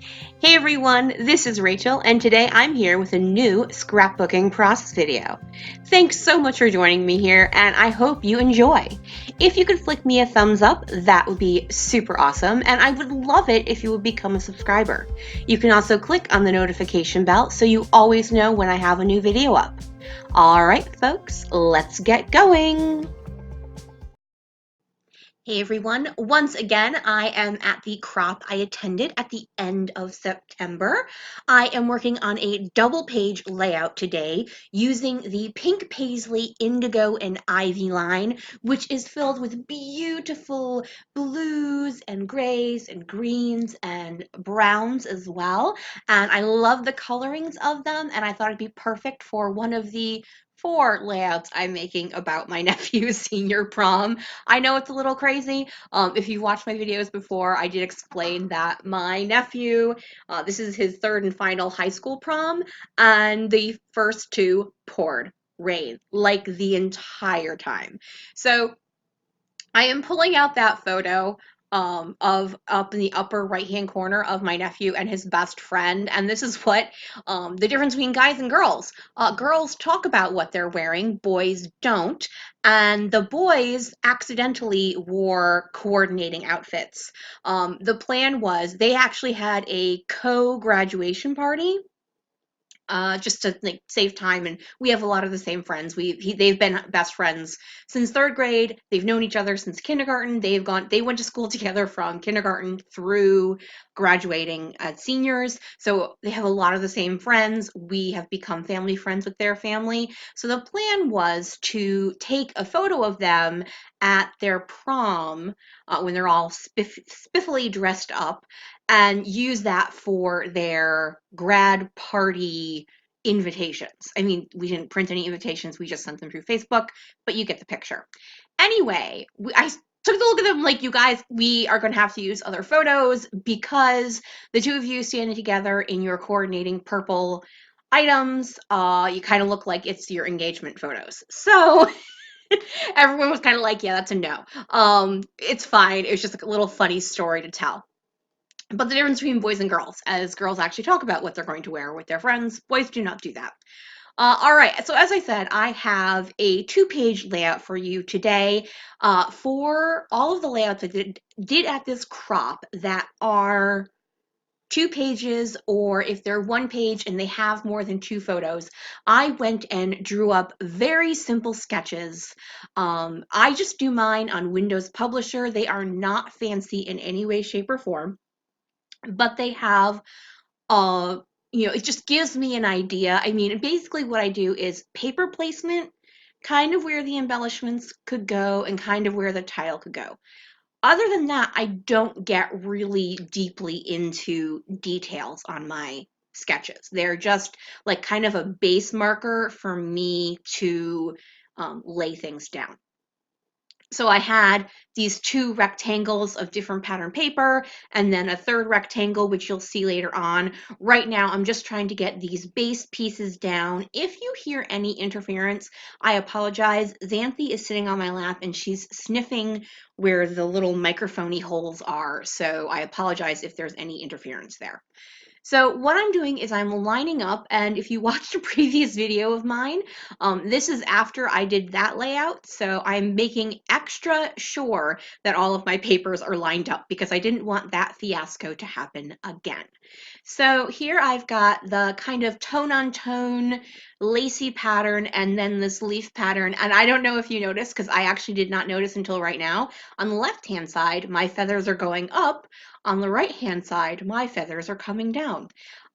Hey everyone, this is Rachel, and today I'm here with a new scrapbooking process video. Thanks so much for joining me here, and I hope you enjoy. If you could flick me a thumbs up, that would be super awesome, and I would love it if you would become a subscriber. You can also click on the notification bell so you always know when I have a new video up. Alright folks, let's get going! Hey everyone, once again, I am at the crop I attended at the end of September. I am working on a double page layout today using the Pink Paislee Indigo and Ivy line, which is filled with beautiful blues and grays and greens and browns as well. And I love the colorings of them, and I thought it'd be perfect for one of the four layouts I'm making about my nephew's senior prom. I know it's a little crazy. If you've watched my videos before, I did explain that my nephew, this is his third and final high school prom, and the first two poured rain, like the entire time. So I am pulling out that photo of up in the upper right hand corner of my nephew and his best friend. And this is what the difference between guys and girls. Girls talk about what they're wearing, boys don't. And the boys accidentally wore coordinating outfits. The plan was they actually had a co graduation party just to like save time. And we have a lot of the same friends. They've been best friends since third grade. They've known each other since kindergarten. They went to school together from kindergarten through graduating as seniors. So they have a lot of the same friends. We have become family friends with their family. So the plan was to take a photo of them at their prom when they're all spiffily dressed up and use that for their grad party invitations. I mean, we didn't print any invitations, we just sent them through Facebook, but you get the picture. Anyway, I took a look at them like, you guys, we are going to have to use other photos because the two of you standing together in your coordinating purple items, you kind of look like it's your engagement photos. So everyone was kind of like, yeah, that's a no. It's fine. It was just a little funny story to tell. But the difference between boys and girls, as girls actually talk about what they're going to wear with their friends, boys do not do that. All right, so as I said, I have a two-page layout for you today for all of the layouts I did at this crop that are 2 pages, or if they're 1 page and they have more than 2 photos, I went and drew up very simple sketches. I just do mine on Windows Publisher. They are not fancy in any way, shape, or form, but they have uh it just gives me an idea. I mean, basically what I do is paper placement, kind of where the embellishments could go and kind of where the title could go. Other than that, I don't get really deeply into details on my sketches. They're just like kind of a base marker for me to lay things down. So I had these two rectangles of different pattern paper and then a third rectangle, which you'll see later on. Right now, I'm just trying to get these base pieces down. If you hear any interference, I apologize. Xanthi is sitting on my lap and she's sniffing where the little microphony holes are. So I apologize if there's any interference there. So what I'm doing is I'm lining up, and if you watched a previous video of mine, this is after I did that layout, so I'm making extra sure that all of my papers are lined up because I didn't want that fiasco to happen again. So here I've got the kind of tone-on-tone lacy pattern and then this leaf pattern, and I don't know if you noticed because I actually did not notice until right now. On the left-hand side, my feathers are going up. On the right-hand side, my feathers are coming down.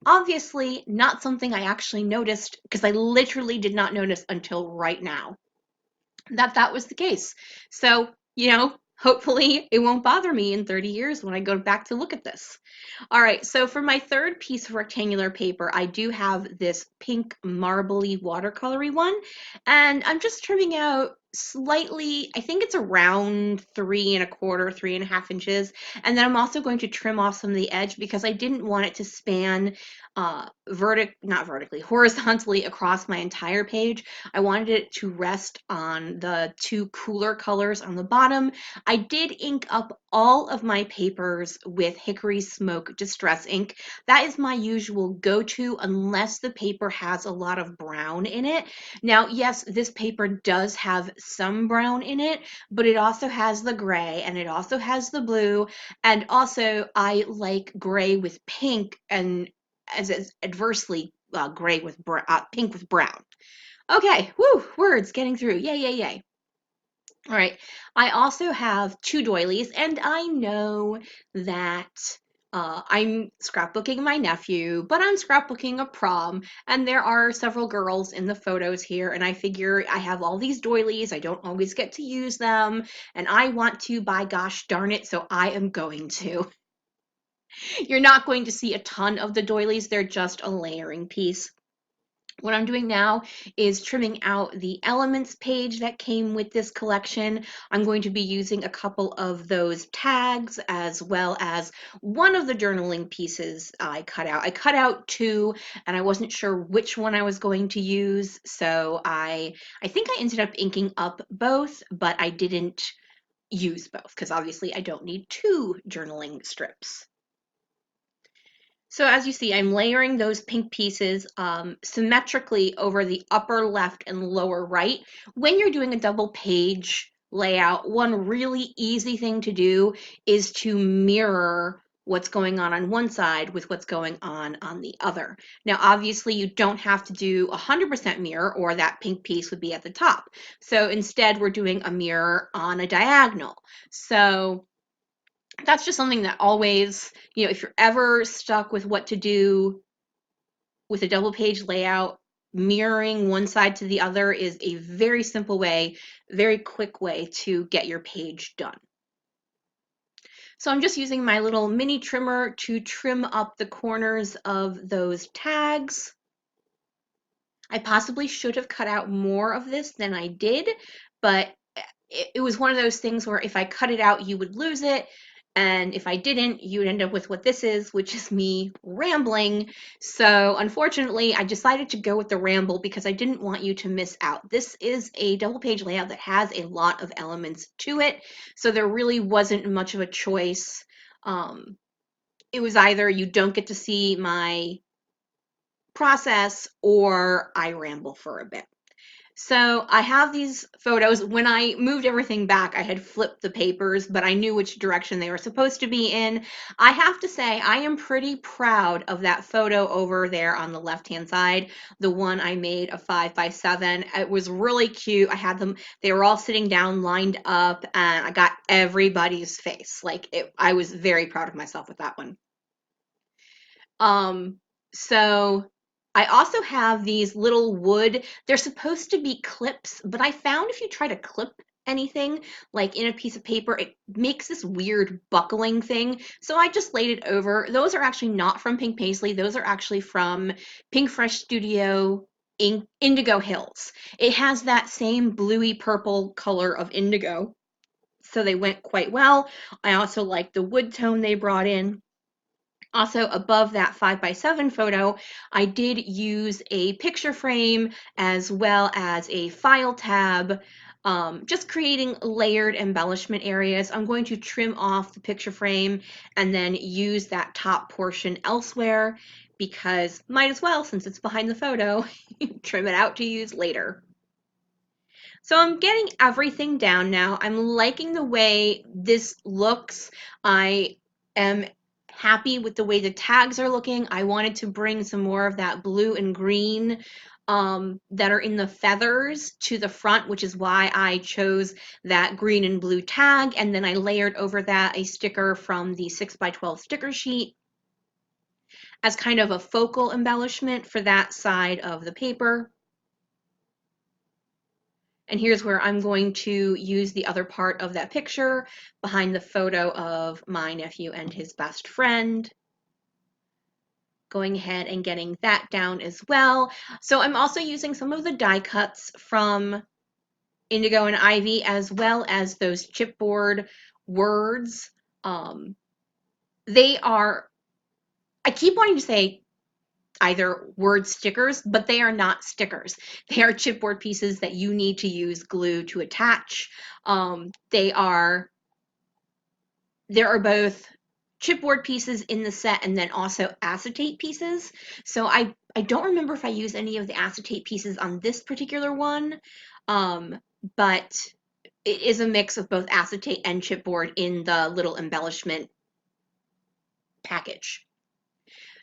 Obviously, not something I actually noticed because I literally did not notice until right now that was the case. So, hopefully it won't bother me in 30 years when I go back to look at this. All right, so for my third piece of rectangular paper, I do have this pink marbly watercolory one, and I'm just trimming out slightly, I think it's around 3¼ 3½ inches. And then I'm also going to trim off some of the edge because I didn't want it to span not vertically, horizontally across my entire page. I wanted it to rest on the two cooler colors on the bottom. I did ink up all of my papers with Hickory Smoke Distress ink. That is my usual go-to unless the paper has a lot of brown in it. Now, yes, this paper does have some brown in it, but it also has the gray and it also has the blue. And also I like gray with pink and as adversely gray with pink with brown. Okay, woo, words getting through. Yay, yay, yay. All right, I also have two doilies, and I know that I'm scrapbooking my nephew, but I'm scrapbooking a prom, and there are several girls in the photos here, and I figure I have all these doilies, I don't always get to use them, and I want to, by gosh darn it, so I am going to. You're not going to see a ton of the doilies, they're just a layering piece. What I'm doing now is trimming out the elements page that came with this collection. I'm going to be using a couple of those tags as well as one of the journaling pieces I cut out. I cut out two and I wasn't sure which one I was going to use, so I think I ended up inking up both, but I didn't use both because obviously I don't need two journaling strips. So as you see, I'm layering those pink pieces symmetrically over the upper left and lower right. When you're doing a double page layout, one really easy thing to do is to mirror what's going on one side with what's going on the other. Now, obviously, you don't have to do 100% mirror or that pink piece would be at the top. So instead, we're doing a mirror on a diagonal. So that's just something that always, if you're ever stuck with what to do with a double page layout, mirroring one side to the other is a very simple way, very quick way to get your page done. So I'm just using my little mini trimmer to trim up the corners of those tags. I possibly should have cut out more of this than I did, but it was one of those things where if I cut it out, you would lose it. And if I didn't, you would end up with what this is, which is me rambling. So unfortunately, I decided to go with the ramble because I didn't want you to miss out. This is a double page layout that has a lot of elements to it. So there really wasn't much of a choice. It was either you don't get to see my process or I ramble for a bit. So I have these photos. When I moved everything back, I had flipped the papers, but I knew which direction they were supposed to be in. I have to say, I am pretty proud of that photo over there on the left-hand side, the one I made a 5x7. It was really cute. I had them, they were all sitting down, lined up, and I got everybody's face. I was very proud of myself with that one. So I also have these little wood, they're supposed to be clips, but I found if you try to clip anything like in a piece of paper, it makes this weird buckling thing. So I just laid it over. Those are actually not from Pink Paislee. Those are actually from Pink Fresh Studio Indigo Hills. It has that same bluey purple color of indigo. So they went quite well. I also like the wood tone they brought in. Also, above that 5x7 photo, I did use a picture frame as well as a file tab, just creating layered embellishment areas. I'm going to trim off the picture frame and then use that top portion elsewhere because might as well, since it's behind the photo, trim it out to use later. So I'm getting everything down now. I'm liking the way this looks. I am happy with the way the tags are looking. I wanted to bring some more of that blue and green that are in the feathers to the front, which is why I chose that green and blue tag. And then I layered over that a sticker from the 6x12 sticker sheet as kind of a focal embellishment for that side of the paper. And here's where I'm going to use the other part of that picture behind the photo of my nephew and his best friend. Going ahead and getting that down as well. So I'm also using some of the die cuts from Indigo and Ivy, as well as those chipboard words. They are, I keep wanting to say either word stickers, but they are not stickers. They are chipboard pieces that you need to use glue to attach. There are both chipboard pieces in the set and then also acetate pieces. So I don't remember if I used any of the acetate pieces on this particular one, but it is a mix of both acetate and chipboard in the little embellishment package.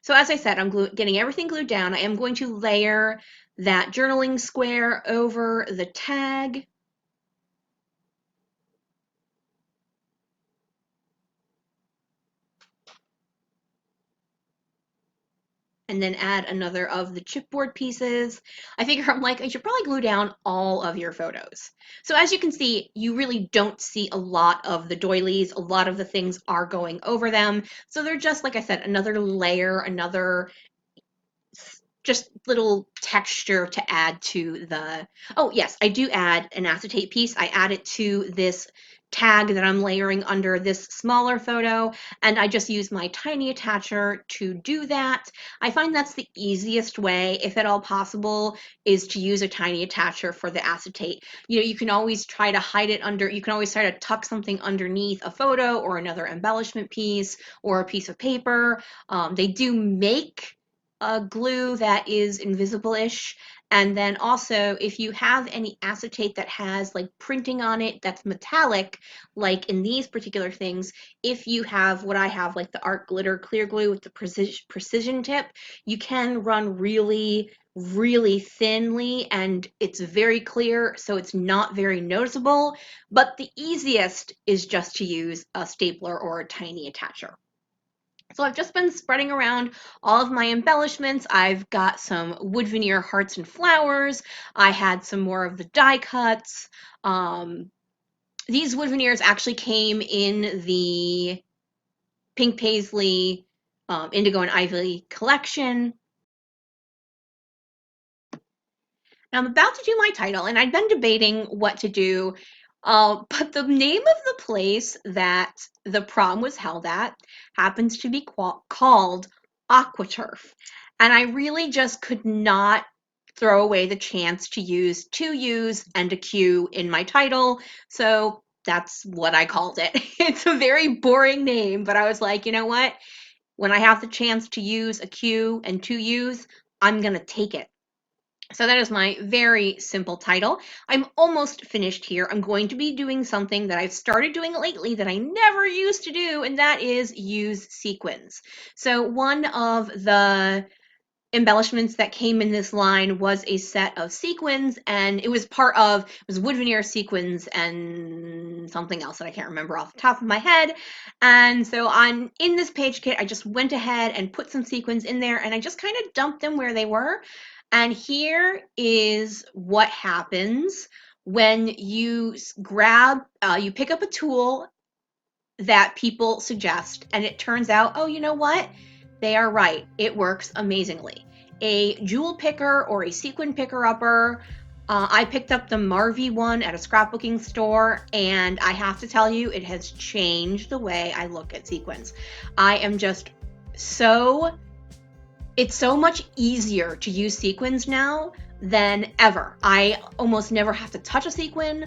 So as I said, I'm getting everything glued down. I am going to layer that journaling square over the tag. And then add another of the chipboard pieces. I figure I'm like, I should probably glue down all of your photos. So as you can see, you really don't see a lot of the doilies. A lot of the things are going over them. So they're just, like I said, another layer, another just little texture to add to the, oh yes, I do add an acetate piece. I add it to this tag that I'm layering under this smaller photo, and I just use my tiny attacher to do that. I find that's the easiest way, if at all possible, is to use a tiny attacher for the acetate. You know, you can always try to hide it under, you can always try to tuck something underneath a photo or another embellishment piece or a piece of paper. They do make a glue that is invisible-ish. And then also, if you have any acetate that has like printing on it that's metallic, like in these particular things, if you have what I have, like the art glitter clear glue with the precision tip, you can run really, really thinly and it's very clear, so it's not very noticeable. But the easiest is just to use a stapler or a tiny attacher. So I've just been spreading around all of my embellishments. I've got some wood veneer hearts and flowers. I had some more of the die cuts. These wood veneers actually came in the Pink Paislee Indigo and Ivy collection. Now I'm about to do my title, and I'd been debating what to do, but the name of the place that the prom was held at happens to be called Aqua. And I really just could not throw away the chance to use two U's and a Q in my title, so that's what I called it. It's a very boring name, but I was like, you know what? When I have the chance to use a Q and two U's, I'm going to take it. So that is my very simple title. I'm almost finished here. I'm going to be doing something that I've started doing lately that I never used to do, and that is use sequins. So one of the embellishments that came in this line was a set of sequins, and it was wood veneer sequins and something else that I can't remember off the top of my head. And so in this page kit, I just went ahead and put some sequins in there, and I just kind of dumped them where they were. And here is what happens when you you pick up a tool that people suggest, and it turns out, oh, you know what? They are right. It works amazingly. A jewel picker or a sequin picker-upper. I picked up the Marvy one at a scrapbooking store, and I have to tell you, it has changed the way I look at sequins. I am just it's so much easier to use sequins now than ever. I almost never have to touch a sequin.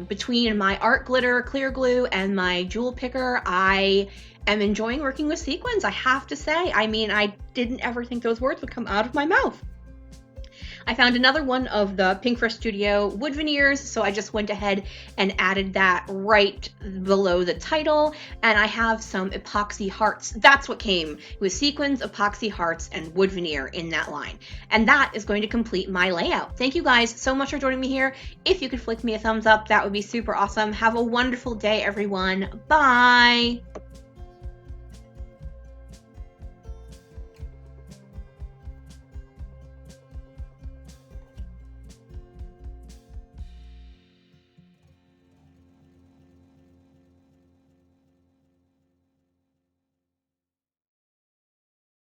Between my art glitter clear glue and my jewel picker, I am enjoying working with sequins, I have to say. I mean, I didn't ever think those words would come out of my mouth. I found another one of the Pink Fresh Studio wood veneers, so I just went ahead and added that right below the title, and I have some epoxy hearts. That's what came with sequins, epoxy hearts, and wood veneer in that line. And that is going to complete my layout. Thank you guys so much for joining me here. If you could flick me a thumbs up, that would be super awesome. Have a wonderful day, everyone. Bye!